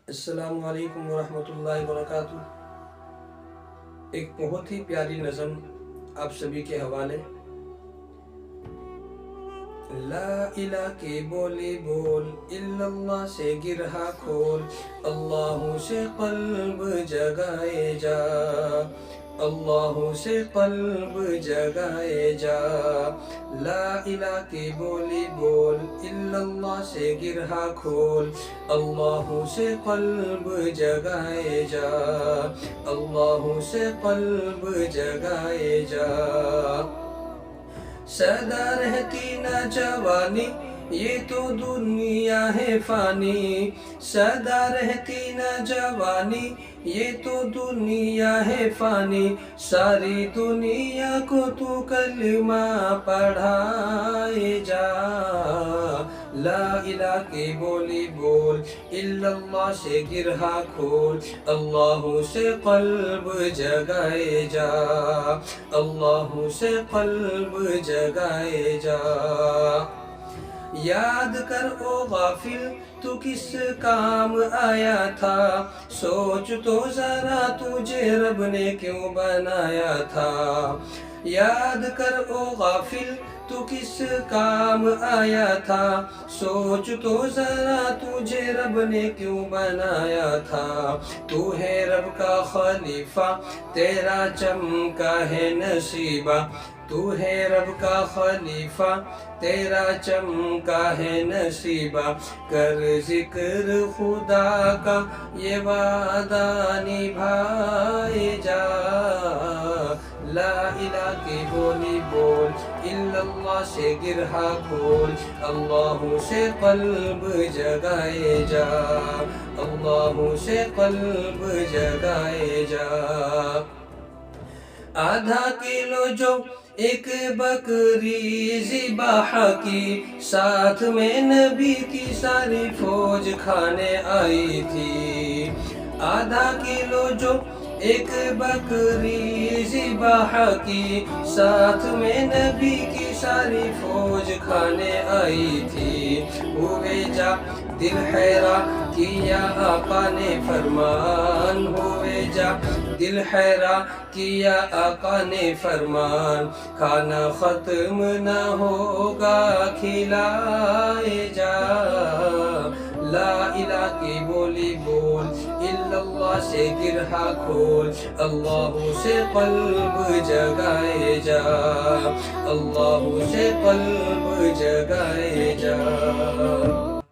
السلام علیکم ورحمۃ اللہ وبرکاتہ۔ ایک بہت ہی پیاری نظم آپ سبھی کے حوالے۔ لا الہ کے بولے بول، الا اللہ سے گرہا کھول، اللہ سے قلب جگائے جا، اللہ سے قلب جگائے جا۔ لا الہ کے بولے بول، الا اللہ سے گرہا کھول، اللہ سے قلب جگائے جا، اللہ سے قلب جگائے جا۔ سدا رہتی نہ جوانی، یہ تو دنیا ہے فانی، سدا رہتی نہ جوانی، یہ تو دنیا ہے فانی، ساری دنیا کو تو کلمہ پڑھائے جا۔ لا الہ کے بولی بول، الا اللہ سے گرہا کھول، اللہ سے قلب جگائے جا، اللہ سے قلب جگائے جا۔ یاد کر او غافل، تو کس کام آیا تھا، سوچ تو ذرا تجھے رب نے کیوں بنایا تھا۔ یاد کر او غافل، تو کس کام آیا تھا، سوچ تو ذرا تجھے رب نے کیوں بنایا تھا۔ تو ہے رب کا خلیفہ، تیرا چمکا ہے نصیبہ، تو ہے رب کا خلیفہ، تیرا چمکا ہے نصیبہ۔ کر ذکر خدا کا، یہ وعدہ نبھائے جا۔ لا الہ کی بولی بول، الا اللہ سے گرہا کھول، اللہ سے قلب جگائے جا، اللہ سے قلب جگائے جا۔ آدھا کلو جو ایک بکری ذبح کی، ساتھ میں نبی کی ساری فوج کھانے آئی تھی۔ آدھا کلو جو ایک بکری ذبح کی، ساتھ میں نبی کی ساری فوج کھانے آئی تھی۔ ہوئے جا دل حیران، کیا آقا نے فرمان، ہوئے جا دل حیران، کیا آقا نے فرمان۔ کھانا ختم نہ ہوگا، کھلائے جا۔ لا الہ کی بولی بول، الا اللہ سے گرہا کھول، اللہ سے قلب جگائے جا، اللہ سے قلب جگائے جا۔